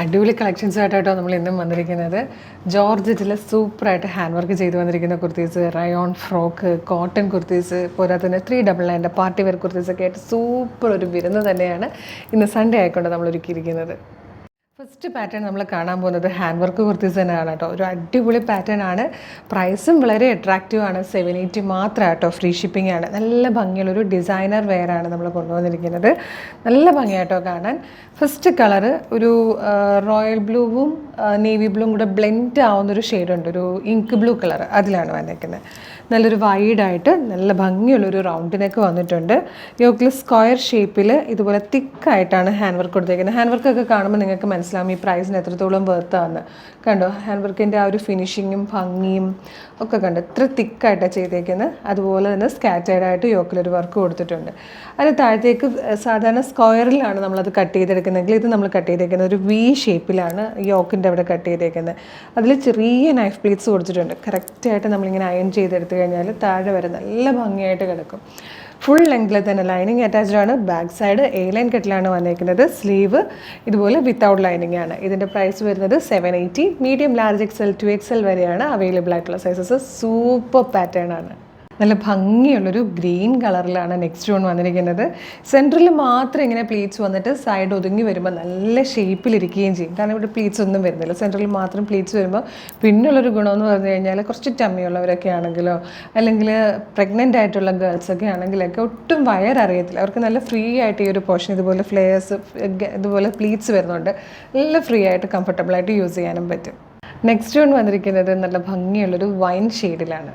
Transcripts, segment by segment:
അടിപൊളി കളക്ഷൻസ് ആയിട്ടോ നമ്മൾ ഇന്നും വന്നിരിക്കുന്നത്. ജോർജറ്റിൽ സൂപ്പറായിട്ട് ഹാൻഡ് വർക്ക് ചെയ്ത് വന്നിരിക്കുന്ന kurtis, rayon frock, cotton kurtis, പോരാതെ തന്നെ 399 പാർട്ടി വെയർ കുർത്തീസൊക്കെ ആയിട്ട് സൂപ്പർ ഒരു വിരുന്ന് തന്നെയാണ് ഇന്ന് സൺഡേ ആയിക്കൊണ്ട് നമ്മൾ ഒരുക്കിയിരിക്കുന്നത്. ഫസ്റ്റ് പാറ്റേൺ നമ്മൾ കാണാൻ പോകുന്നത് ഹാൻഡ് വർക്ക് കുർത്തീസ് തന്നെയാണ് കേട്ടോ. ഒരു അടിപൊളി പാറ്റേൺ ആണ്. പ്രൈസും വളരെ അട്രാക്റ്റീവ് ആണ്. 780 മാത്രം കേട്ടോ. ഫ്രീ ഷിപ്പിംഗ് ആണ്. നല്ല ഭംഗിയുള്ളൊരു ഡിസൈനർ വെയർ ആണ് നമ്മൾ കൊണ്ടുവന്നിരിക്കുന്നത്. നല്ല ഭംഗിയായിട്ടോ കാണാൻ. ഫസ്റ്റ് കളറ് ഒരു റോയൽ ബ്ലൂവും നേവി ബ്ലൂവും കൂടെ ബ്ലെൻഡ് ആവുന്നൊരു ഷെയ്ഡുണ്ട്. ഒരു ഇങ്ക് ബ്ലൂ കളർ അതിലാണ് വന്നിരിക്കുന്നത്. നല്ലൊരു വൈഡായിട്ട് നല്ല ഭംഗിയുള്ളൊരു റൗണ്ട് നെക്ക് വന്നിട്ടുണ്ട്. യോക്കിൽ സ്ക്വയർ ഷേപ്പിൽ ഇതുപോലെ തിക്കായിട്ടാണ് ഹാൻഡ് വർക്ക് കൊടുത്തേക്കുന്നത്. ഹാൻഡ് വർക്കൊക്കെ കാണുമ്പോൾ നിങ്ങൾക്ക് മനസ്സിലാവും ഈ പ്രൈസിന് എത്രത്തോളം വെർത്താന്ന്. കണ്ടോ ഹാൻഡ് വർക്കിൻ്റെ ആ ഒരു ഫിനിഷിങ്ങും ഭംഗിയും ഒക്കെ കണ്ടോ, എത്ര തിക്കായിട്ടാണ് ചെയ്തേക്കുന്നത്. അതുപോലെ തന്നെ സ്കാറ്റേഡായിട്ട് യോക്കിലൊരു വർക്ക് കൊടുത്തിട്ടുണ്ട്. അതിന് താഴത്തേക്ക് സാധാരണ സ്ക്വയറിലാണ് നമ്മളത് കട്ട് ചെയ്തെടുക്കുന്നതെങ്കിൽ ഇത് നമ്മൾ കട്ട് ചെയ്തേക്കുന്നത് ഒരു വി ഷേപ്പിലാണ് യോക്കിൻ്റെ അവിടെ കട്ട് ചെയ്തേക്കുന്നത്. അതിൽ ചെറിയ നൈഫ് പ്ലീറ്റ്സ് കൊടുത്തിട്ടുണ്ട്. കറക്റ്റായിട്ട് നമ്മളിങ്ങനെ അയൺ ചെയ്തെടുത്ത് കഴിഞ്ഞാൽ താഴെ വരെ നല്ല ഭംഗിയായിട്ട് കിടക്കും. ഫുൾ ലെങ്തിൽ തന്നെ ലൈനിങ് അറ്റാച്ച്ഡ് ആണ്. ബാക്ക് സൈഡ് എ ലൈൻ കട്ടിലാണ് വന്നിരിക്കുന്നത്. സ്ലീവ് ഇതുപോലെ വിത്തൗട്ട് ലൈനിങ് ആണ്. ഇതിൻ്റെ പ്രൈസ് വരുന്നത് 780. Medium, large, XL to XL വരെയാണ് അവൈലബിൾ ആയിട്ടുള്ള സൈസസ്. സൂപ്പർ പാറ്റേൺ ആണ്. നല്ല ഭംഗിയുള്ളൊരു ഗ്രീൻ കളറിലാണ് നെക്സ്റ്റ് വൺ വന്നിരിക്കുന്നത്. സെൻറ്ററിൽ മാത്രം ഇങ്ങനെ പ്ലീറ്റ്സ് വന്നിട്ട് സൈഡ് ഒതുങ്ങി വരുമ്പോൾ നല്ല ഷേപ്പിലിരിക്കുകയും ചെയ്യും. കാരണം ഇവിടെ പ്ലീറ്റ്സ് ഒന്നും വരുന്നില്ല. സെൻറ്ററിൽ മാത്രം പ്ലീറ്റ്സ് വരുമ്പോൾ പിന്നുള്ളൊരു ഗുണമെന്ന് പറഞ്ഞു കഴിഞ്ഞാൽ കുറച്ച് ടമ്മിയുള്ളവരൊക്കെ ആണെങ്കിലോ അല്ലെങ്കിൽ പ്രഗ്നൻ്റ് ആയിട്ടുള്ള ഗേൾസൊക്കെ ആണെങ്കിലൊക്കെ ഒട്ടും വയററിയത്തില്ല. അവർക്ക് നല്ല ഫ്രീ ആയിട്ട് ഈ ഒരു പോർഷൻ ഇതുപോലെ ഫ്ലെയേഴ്സ് ഇതുപോലെ പ്ലീറ്റ്സ് വരുന്നുണ്ട്. നല്ല ഫ്രീ ആയിട്ട് കംഫർട്ടബിളായിട്ട് യൂസ് ചെയ്യാനും പറ്റും. നെക്സ്റ്റ് വൺ വന്നിരിക്കുന്നത് നല്ല ഭംഗിയുള്ളൊരു വൈൻ ഷെയ്ഡിലാണ്.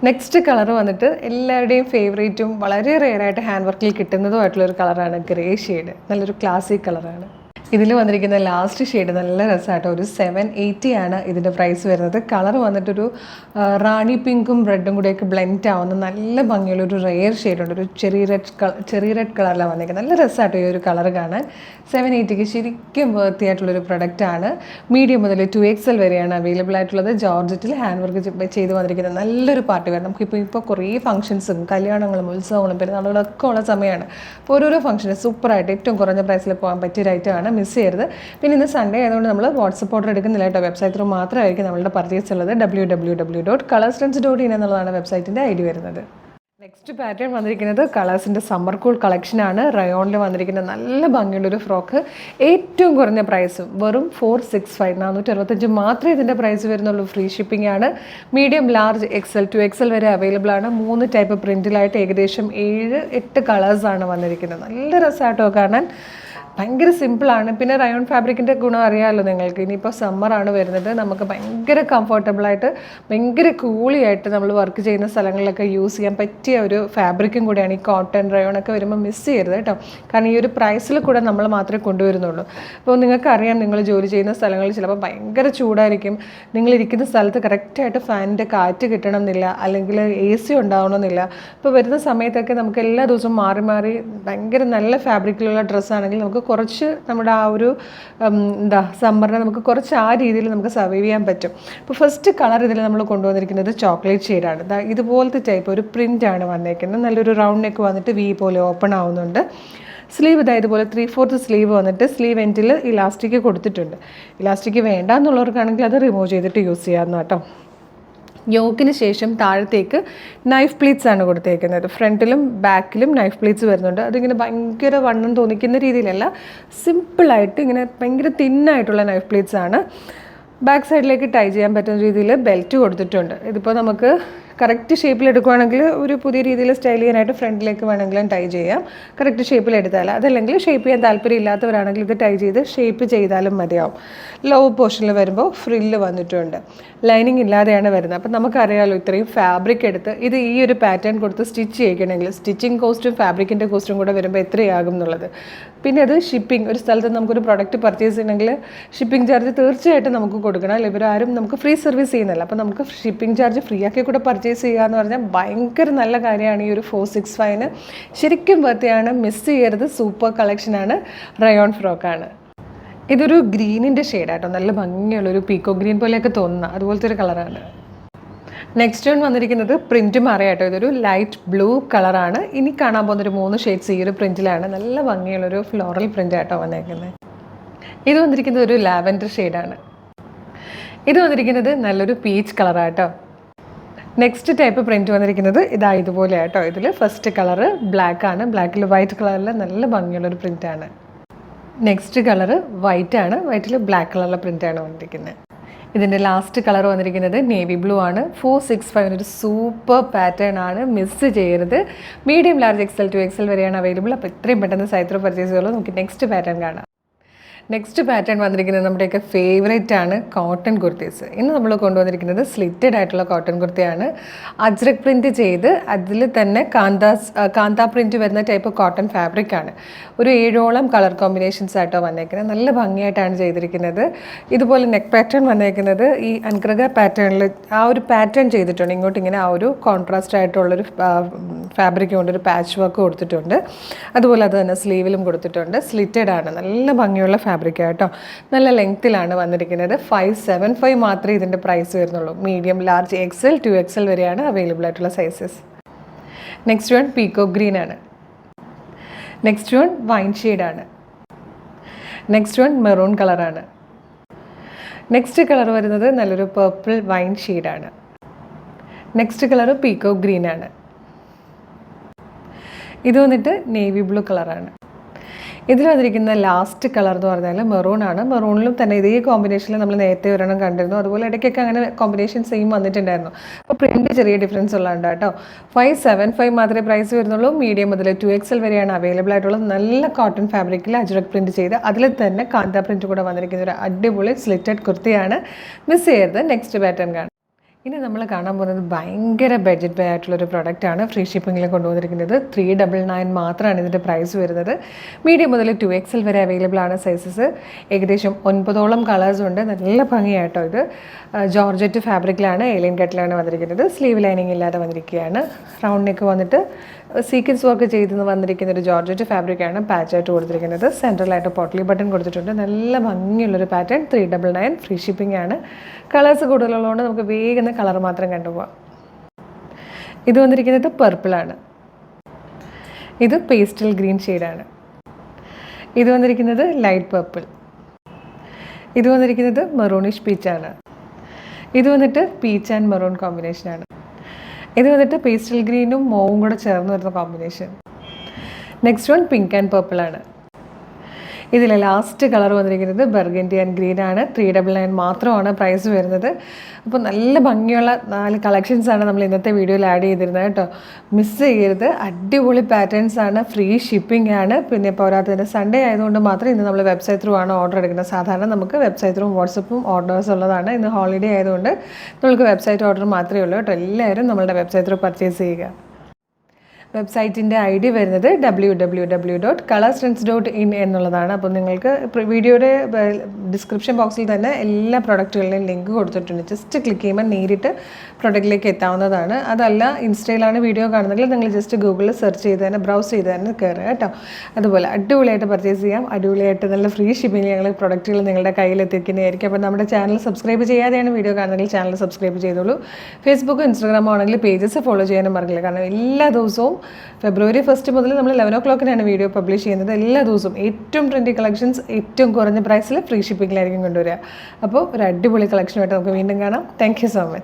നെക്സ്റ്റ് കളർ വന്നിട്ട് എല്ലാവരുടെയും ഫേവറേറ്റും വളരെ റെയറായിട്ട് ഹാൻഡ് വർക്കിൽ കിട്ടുന്നതുമായിട്ടുള്ളൊരു കളറാണ് ഗ്രേ ഷെയ്ഡ്. നല്ലൊരു ക്ലാസിക് കളറാണ്. ഇതിൽ വന്നിരിക്കുന്ന ലാസ്റ്റ് ഷെയ്ഡ് നല്ല രസമായിട്ടോ. ഒരു 780 ആണ് ഇതിൻ്റെ പ്രൈസ് വരുന്നത്. കളർ വന്നിട്ടൊരു റാണി പിങ്കും റെഡും കൂടെയൊക്കെ ബ്ലെൻഡ് ആവുന്ന നല്ല ഭംഗിയുള്ളൊരു റെയർ ഷെയ്ഡുണ്ട്. ഒരു ചെറിയ റെഡ് കളറിലാണ് വന്നിരിക്കുന്നത്. നല്ല രസമായിട്ടോ ഈ ഒരു കളർ കാണാൻ. 780ക്ക് ശരിക്കും വർത്തി ആയിട്ടുള്ളൊരു പ്രൊഡക്റ്റാണ്. മീഡിയം മുതൽ 2XL വരെയാണ് അവൈലബിൾ ആയിട്ടുള്ളത്. ജോർജറ്റിൽ ഹാൻഡ് വർക്ക് ചെയ്ത് വന്നിരിക്കുന്നത് നല്ലൊരു പാർട്ടി വെയർ. നമുക്കിപ്പോൾ കുറേ ഫംഗ്ഷൻസും കല്യാണങ്ങളും ഉത്സവങ്ങളും പെരുന്നാളുകളൊക്കെ ഉള്ള സമയമാണ്. അപ്പോൾ ഓരോരോ ഫംഗ്ഷന് സൂപ്പറായിട്ട് ഏറ്റവും കുറഞ്ഞ പ്രൈസിൽ പോകാൻ പറ്റിയ ഐറ്റമാണ്. മിസ് ചെയ്യരുത്. പിന്നെ ഇന്ന് സൺഡേ ആയതുകൊണ്ട് നമ്മൾ വാട്സപ്പ് ഓർഡർ എടുക്കുന്നില്ല കേട്ടോ. വെബ്സൈറ്റ് ത്രൂ മാത്രമായിരിക്കും നമ്മളുടെ പർച്ചേസ് ഉള്ളത്. www.colorstrends.in എന്നുള്ളതാണ് വെബ്സൈറ്റിൻ്റെ ID വരുന്നത്. നെക്സ്റ്റ് പാറ്റേൺ വന്നിരിക്കുന്നത് കളേഴ്സിൻ്റെ സമ്മർ കൂൾ കളക്ഷനാണ്. റയോണിൽ വന്നിരിക്കുന്ന നല്ല ഭംഗിയുള്ളൊരു ഫ്രോക്ക്. ഏറ്റവും കുറഞ്ഞ പ്രൈസും വെറും 465, 465 മാത്രമേ ഇതിൻ്റെ പ്രൈസ് വരുന്നുള്ളൂ. ഫ്രീ ഷിപ്പിംഗ് ആണ്. Medium, large, XL to XL വരെ അവൈലബിൾ ആണ്. 3 ടൈപ്പ് പ്രിൻറ്റിലായിട്ട് ഏകദേശം 7-8 കളേഴ്സാണ് വന്നിരിക്കുന്നത്. നല്ല രസമായിട്ടോ കാണാൻ. ഭയങ്കര സിമ്പിളാണ്. പിന്നെ റയോൺ ഫാബ്രിക്കിൻ്റെ ഗുണം അറിയാമല്ലോ നിങ്ങൾക്ക്. ഇനിയിപ്പോൾ സമ്മറാണ് വരുന്നത്. നമുക്ക് ഭയങ്കര കംഫർട്ടബിളായിട്ട് ഭയങ്കര കൂളിയായിട്ട് നമ്മൾ വർക്ക് ചെയ്യുന്ന സ്ഥലങ്ങളിലൊക്കെ യൂസ് ചെയ്യാൻ പറ്റിയ ഒരു ഫാബ്രിക്കും കൂടിയാണ് ഈ കോട്ടൺ റയോണൊക്കെ വരുമ്പോൾ മിസ് ചെയ്യരുത് കേട്ടോ. കാരണം ഈ ഒരു പ്രൈസിൽ കൂടെ നമ്മൾ മാത്രമേ കൊണ്ടുവരുന്നുള്ളൂ. അപ്പോൾ നിങ്ങൾക്കറിയാം, നിങ്ങൾ ജോലി ചെയ്യുന്ന സ്ഥലങ്ങളിൽ ചിലപ്പോൾ ഭയങ്കര ചൂടായിരിക്കും. നിങ്ങളിരിക്കുന്ന സ്ഥലത്ത് കറക്റ്റായിട്ട് ഫാനിൻ്റെ കാറ്റ് കിട്ടണം എന്നില്ല, അല്ലെങ്കിൽ AC ഉണ്ടാവണമെന്നില്ല. ഇപ്പോൾ വരുന്ന സമയത്തൊക്കെ നമുക്ക് എല്ലാ ദിവസവും മാറി മാറി ഭയങ്കര നല്ല ഫാബ്രിക്കിലുള്ള ഡ്രസ്സാണെങ്കിൽ നമുക്ക് കുറച്ച് നമ്മുടെ ആ ഒരു സമ്മറിനെ നമുക്ക് കുറച്ച് ആ രീതിയിൽ നമുക്ക് സർവൈവ് ചെയ്യാൻ പറ്റും. ഇപ്പോൾ ഫസ്റ്റ് കളർ ഇതിൽ നമ്മൾ കൊണ്ടുവന്നിരിക്കുന്നത് ചോക്ലേറ്റ് ഷെയ്ഡാണ്. ഇതുപോലത്തെ ടൈപ്പ് ഒരു പ്രിൻ്റാണ് വന്നേക്കുന്നത്. നല്ലൊരു റൗണ്ട് നെക്ക് വന്നിട്ട് വി പോലെ ഓപ്പൺ ആവുന്നുണ്ട്. സ്ലീവ് ഇതുപോലെ 3/4 സ്ലീവ് വന്നിട്ട് സ്ലീവ് എൻഡിൽ ഇലാസ്റ്റിക് കൊടുത്തിട്ടുണ്ട്. ഇലാസ്റ്റിക് വേണ്ട എന്നുള്ളവർക്കാണെങ്കിൽ അത് റിമൂവ് ചെയ്തിട്ട് യൂസ് ചെയ്യാമെന്ന് കേട്ടോ. യോക്കിന് ശേഷം താഴത്തേക്ക് നൈഫ് പ്ലീറ്റ്സ് ആണ് കൊടുത്തേക്കുന്നത്. ഫ്രണ്ടിലും ബാക്കിലും നൈഫ് പ്ലീറ്റ്സ് വരുന്നുണ്ട്. അതിങ്ങനെ ഭയങ്കര വണ്ണം തോന്നിക്കുന്ന രീതിയിലല്ല, സിമ്പിളായിട്ട് ഇങ്ങനെ ഭയങ്കര തിന്നായിട്ടുള്ള നൈഫ് പ്ലീറ്റ്സ് ആണ്. ബാക്ക് സൈഡിലേക്ക് ടൈ ചെയ്യാൻ പറ്റുന്ന രീതിയിൽ ബെൽറ്റ് കൊടുത്തിട്ടുണ്ട്. ഇതിപ്പോൾ നമുക്ക് കറക്റ്റ് ഷേപ്പിൽ എടുക്കുകയാണെങ്കിൽ ഒരു പുതിയ രീതിയിൽ സ്റ്റൈൽ ചെയ്യാനായിട്ട് ഫ്രണ്ടിലേക്ക് വേണമെങ്കിലും ടൈ ചെയ്യാം. കറക്റ്റ് ഷേപ്പിൽ എടുത്താൽ. അതല്ലെങ്കിൽ ഷേപ്പ് ചെയ്യാൻ താല്പര്യം ഇല്ലാത്തവരാണെങ്കിൽ ഇത് ടൈ ചെയ്ത് ഷേപ്പ് ചെയ്താലും മതിയാവും. ലോ പോർഷനിൽ വരുമ്പോൾ ഫ്രില്ല് വന്നിട്ടുണ്ട്. ലൈനിങ് ഇല്ലാതെയാണ് വരുന്നത്. അപ്പം നമുക്കറിയാമല്ലോ, ഇത്രയും ഫാബ്രിക് എടുത്ത് ഇത് ഈ ഒരു പാറ്റേൺ കൊടുത്ത് സ്റ്റിച്ച് ചെയ്യിക്കണമെങ്കിൽ സ്റ്റിച്ചിങ് കോസ്റ്റും ഫാബ്രിക്കിൻ്റെ കോസ്റ്റും കൂടെ വരുമ്പോൾ എത്രയാകും എന്നുള്ളത്. പിന്നെ അത് ഷിപ്പിംഗ്, ഒരു സ്ഥലത്ത് നമുക്കൊരു പ്രൊഡക്റ്റ് പർച്ചേസ് ചെയ്യണമെങ്കിൽ ഷിപ്പിംഗ് ചാർജ് തീർച്ചയായിട്ടും നമുക്ക് കൊടുക്കണം. അല്ലെങ്കിൽ ഇവരാരും നമുക്ക് ഫ്രീ സർവീസ് ചെയ്യുന്നില്ല. അപ്പോൾ നമുക്ക് ഷിപ്പിംഗ് ചാർജ് ഫ്രീ ആക്കി കൂടെ പർച്ചേസ് ചെയ്യുക എന്ന് പറഞ്ഞാൽ ഭയങ്കര നല്ല കാര്യമാണ്. ഈ ഒരു 465 ശരിക്കും വർത്തിയാണ്. മിസ് ചെയ്യരുത്. സൂപ്പർ കളക്ഷനാണ്. റയോൺ ഫ്രോക്കാണ്. ഇതൊരു ഗ്രീനിൻ്റെ ഷെയ്ഡാട്ടോ. നല്ല ഭംഗിയുള്ളൊരു പീക്കോ ഗ്രീൻ പോലെയൊക്കെ തോന്നുന്ന അതുപോലത്തെ ഒരു കളറാണ്. നെക്സ്റ്റ് വൺ വന്നിരിക്കുന്നത് പ്രിൻറ്റ് മാറിയാട്ടോ. ഇതൊരു ലൈറ്റ് ബ്ലൂ കളറാണ്. ഇനി കാണാൻ പോകുന്നൊരു 3 ഷെയ്ഡ്സ് ഈ ഒരു പ്രിൻറ്റിലാണ്. നല്ല ഭംഗിയുള്ളൊരു ഫ്ലോറൽ പ്രിൻ്റ് ആട്ടോ വന്നേക്കുന്നത്. ഇത് വന്നിരിക്കുന്നത് ഒരു ലാവൻഡർ ഷെയ്ഡാണ്. ഇത് വന്നിരിക്കുന്നത് നല്ലൊരു പീച്ച് കളറാട്ടോ. നെക്സ്റ്റ് ടൈപ്പ് പ്രിൻറ്റ് വന്നിരിക്കുന്നത് ഇതുപോലെ ആട്ടോ. ഇതിൽ ഫസ്റ്റ് കളറ് ബ്ലാക്ക് ആണ്, ബ്ലാക്കിൽ വൈറ്റ് കളറിൽ നല്ല ഭംഗിയുള്ളൊരു പ്രിൻ്റാണ്. നെക്സ്റ്റ് കളറ് വൈറ്റ് ആണ്, വൈറ്റിൽ ബ്ലാക്ക് കളറിലെ പ്രിൻ്റാണ് വന്നിരിക്കുന്നത്. ഇതിൻ്റെ ലാസ്റ്റ് കളർ വന്നിരിക്കുന്നത് നേവി ബ്ലൂ ആണ്. 465 ഒരു സൂപ്പർ പാറ്റേൺ ആണ്, മിസ് ചെയ്യരുത്. Medium large XL to XL വരെയാണ് അവൈലബിൾ. അപ്പോൾ ഇത്രയും പെട്ടെന്ന് സൈറ്റ് ത്രൂ പർച്ചേസ് ചെയ്യുള്ളൂ. നമുക്ക് നെക്സ്റ്റ് പാറ്റേൺ കാണാം. നെക്സ്റ്റ് പാറ്റേൺ വന്നിരിക്കുന്നത് നമ്മുടെയൊക്കെ ഫേവറേറ്റ് ആണ്, കോട്ടൺ കുർത്തീസ്. ഇന്ന് നമ്മൾ കൊണ്ടുവന്നിരിക്കുന്നത് സ്ലിറ്റഡ് ആയിട്ടുള്ള കോട്ടൺ കുർത്തിയാണ്. അജ്രക് പ്രിൻറ്റ് ചെയ്ത് അതിൽ തന്നെ കാന്ത പ്രിൻറ്റ് വരുന്ന ടൈപ്പ് കോട്ടൺ ഫാബ്രിക് ആണ്. ഒരു 7ഓളം കളർ കോമ്പിനേഷൻസ് ആയിട്ടോ വന്നേക്കുന്നത്. നല്ല ഭംഗിയായിട്ടാണ് ചെയ്തിരിക്കുന്നത്. ഇതുപോലെ നെക്ക് പാറ്റേൺ വന്നേക്കുന്നത് ഈ അൻക്രഗ പാറ്റേണിൽ ആ ഒരു പാറ്റേൺ ചെയ്തിട്ടുണ്ട്. ഇങ്ങോട്ടിങ്ങനെ ആ ഒരു കോൺട്രാസ്റ്റ് ആയിട്ടുള്ളൊരു ഫാബ്രിക് കൊണ്ടൊരു പാച്ച് വർക്ക് കൊടുത്തിട്ടുണ്ട്. അതുപോലെ അത് തന്നെ സ്ലീവിലും കൊടുത്തിട്ടുണ്ട്. സ്ലിറ്റഡ് ആണ്, നല്ല ഭംഗിയുള്ള ഫാബ്രിക് ആട്ടോ. നല്ല ലെങ്ത്തിലാണ് വന്നിരിക്കുന്നത്. 575 മാത്രമേ ഇതിൻ്റെ പ്രൈസ് വരുന്നുള്ളൂ. Medium large XL to XL വരെയാണ് അവൈലബിൾ ആയിട്ടുള്ള sizes. Next one peacock green ആണ്. നെക്സ്റ്റ് വൺ വൈൻ ഷെയ്ഡാണ്. നെക്സ്റ്റ് വൺ മെറൂൺ കളറാണ്. നെക്സ്റ്റ് കളർ വരുന്നത് നല്ലൊരു പർപ്പിൾ വൈൻ ഷെയ്ഡാണ്. നെക്സ്റ്റ് കളർ പീക്കോക്ക് ഗ്രീൻ ആണ്. ഇത് വന്നിട്ട് നേവി ബ്ലൂ കളറാണ്. ഇതിൽ വന്നിരിക്കുന്ന ലാസ്റ്റ് കളർ എന്ന് പറഞ്ഞാൽ മെറൂൺ ആണ്. മെറൂണിലും തന്നെ ഇതേ കോമ്പിനേഷനിൽ നമ്മൾ നേരത്തെ ഒരെണ്ണം കണ്ടിരുന്നു. അതുപോലെ ഇടയ്ക്കൊക്കെ അങ്ങനെ കോമ്പിനേഷൻ സെയിം വന്നിട്ടുണ്ടായിരുന്നു. അപ്പോൾ പ്രിൻറ്റ് ചെറിയ ഡിഫറൻസ് ഉള്ളതുണ്ട് കേട്ടോ. 575 മാത്രമേ പ്രൈസ് വരുന്നുള്ളൂ. മീഡിയം മുതൽ 2XL വരെയാണ് അവൈലബിൾ ആയിട്ടുള്ളത്. നല്ല കോട്ടൺ ഫാബ്രിക്കിൽ അജ്രക് പ്രിൻറ്റ് ചെയ്ത് അതിൽ തന്നെ കാന്ത പ്രിൻറ്റ് കൂടെ വന്നിരിക്കുന്ന ഒരു അടിപൊളി സ്ലിറ്റഡ് കുർത്തിയാണ്. മിസ് ചെയ്യരുത്. നെക്സ്റ്റ് പാറ്റേൺ കാണാം. ഇനി നമ്മൾ കാണാൻ പോകുന്നത് ഭയങ്കര ബഡ്ജറ്റ് ബൈ ആയിട്ടുള്ളൊരു പ്രൊഡക്റ്റാണ്. ഫ്രീ ഷിപ്പിങ്ങിൽ കൊണ്ടുവന്നിരിക്കുന്നത് 399 മാത്രമാണ് ഇതിൻ്റെ പ്രൈസ് വരുന്നത്. മീഡിയം മുതൽ 2XL വരെ അവൈലബിൾ ആണ് സൈസസ്. ഏകദേശം 9ഓളം കളേഴ്സ് ഉണ്ട്. നല്ല ഭംഗിയായിട്ടോ. ഇത് ജോർജറ്റ് ഫാബ്രിക്കിലാണ്, ഏലിയൻ കട്ടിലാണ് വന്നിരിക്കുന്നത്. സ്ലീവ് ലൈനിങ് ഇല്ലാതെ വന്നിരിക്കുകയാണ്. റൗണ്ട് നെക്ക് വന്നിട്ട് സീക്വൻസ് വർക്ക് ചെയ്ത് വന്നിരിക്കുന്ന ഒരു ജോർജറ്റ് ഫാബ്രിക്കാണ് പാച്ചായിട്ട് കൊടുത്തിരിക്കുന്നത്. സെൻട്രലായിട്ട് പോട്ട്ലി ബട്ടൺ കൊടുത്തിട്ടുണ്ട്. നല്ല ഭംഗിയുള്ളൊരു പാറ്റേൺ. 399 ഫ്രീ ഷിപ്പിംഗ് ആണ്. കളേഴ്സ് കൂടുതലുള്ളതുകൊണ്ട് നമുക്ക് വേഗം കളർ മാത്രം കണ്ടുപോകാം. ഇത് വന്നിരിക്കുന്നത് പർപ്പിളാണ്. ഇത് പേസ്റ്റൽ ഗ്രീൻ ഷെയ്ഡാണ്. ഇത് വന്നിരിക്കുന്നത് ലൈറ്റ് പർപ്പിൾ. ഇത് വന്നിരിക്കുന്നത് മെറൂണിഷ് പീച്ചാണ്. ഇത് വന്നിട്ട് പീച്ച് ആൻഡ് മെറൂൺ കോമ്പിനേഷനാണ്. ഇത് വന്നിട്ട് പേസ്റ്റൽ ഗ്രീനും മോവും കൂടെ ചേർന്ന് വരുന്ന combination. Next one pink and purple ആണ്. ഇതിലെ ലാസ്റ്റ് കളർ വന്നിരിക്കുന്നത് ബർഗൻഡി ആൻഡ് ഗ്രീൻ ആണ്. 399 മാത്രമാണ് പ്രൈസ് വരുന്നത്. അപ്പോൾ നല്ല ഭംഗിയുള്ള 4 കളക്ഷൻസാണ് നമ്മൾ ഇന്നത്തെ വീഡിയോയിൽ ആഡ് ചെയ്തിരുന്നത് കേട്ടോ. മിസ് ചെയ്യരുത്. അടിപൊളി പാറ്റേൺസ് ആണ്. ഫ്രീ ഷിപ്പിംഗ് ആണ്. പിന്നെ പോരാത്തതിന് സൺഡേ ആയതുകൊണ്ട് മാത്രം ഇന്ന് നമ്മൾ വെബ്സൈറ്റ് ത്രൂ ആണ് ഓർഡർ എടുക്കുന്നത്. സാധാരണ നമുക്ക് വെബ്സൈറ്റ് ത്രൂ വാട്സപ്പും ഓർഡേഴ്സ് ഉള്ളതാണ്. ഇന്ന് ഹോളിഡേ ആയതുകൊണ്ട് നമുക്ക് വെബ്സൈറ്റ് ഓർഡർ മാത്രമേ ഉള്ളൂ കേട്ടോ. എല്ലാവരും നമ്മളുടെ വെബ്സൈറ്റ് ത്രൂ പർച്ചേസ് ചെയ്യുക. വെബ്സൈറ്റിൻ്റെ ID വരുന്നത് www.colorstrends.in എന്നുള്ളതാണ്. അപ്പോൾ നിങ്ങൾക്ക് വീഡിയോയുടെ ഡിസ്ക്രിപ്ഷൻ ബോക്സിൽ തന്നെ എല്ലാ പ്രൊഡക്റ്റുകളുടെയും ലിങ്ക് കൊടുത്തിട്ടുണ്ട്. ജസ്റ്റ് ക്ലിക്ക് ചെയ്യുമ്പോൾ നേരിട്ട് പ്രൊഡക്റ്റിലേക്ക് എത്താവുന്നതാണ്. അതല്ല ഇൻസ്റ്റയിലാണ് വീഡിയോ കാണുന്നതെങ്കിൽ നിങ്ങൾ ജസ്റ്റ് ഗൂഗിളിൽ സെർച്ച് ചെയ്ത് തന്നെ ബ്രൗസ് ചെയ്ത് തന്നെ കയറുക കേട്ടോ. അതുപോലെ അടിപൊളിയായിട്ട് പർച്ചേസ് ചെയ്യാം. അടിപൊളിയായിട്ട് നല്ല ഫ്രീ ഷിപ്പിംഗ് ഞങ്ങൾ പ്രൊഡക്റ്റുകൾ നിങ്ങളുടെ കയ്യിൽ എത്തിക്കുന്നതായിരിക്കും. അപ്പോൾ നമ്മുടെ ചാനൽ സബ്സ്ക്രൈബ് ചെയ്യാതെയാണ് വീഡിയോ കാണുന്നതെങ്കിൽ ചാനൽ സബ്സ്ക്രൈബ് ചെയ്തോളൂ. ഫേസ്ബുക്ക് ഇൻസ്റ്റാഗ്രാമോ ആണെങ്കിൽ പേജസ് ഫോളോ ചെയ്യാനും മറക്കില്ല. കാരണം എല്ലാ ദിവസവും February 1 മുതൽ നമ്മൾ 11 o'clock വീഡിയോ പബ്ലിഷ് ചെയ്യുന്നത്. എല്ലാ ദിവസവും ഏറ്റവും ട്രെൻഡി കളക്ഷൻസ് ഏറ്റവും കുറഞ്ഞ പ്രൈസിൽ ഫ്രീ ഷിപ്പിങ്ങിലായിരിക്കും കൊണ്ടുവരിക. അപ്പോൾ ഒരു അടിപൊളി കളക്ഷനുമായിട്ട് നമുക്ക് വീണ്ടും കാണാം. Thank you so much.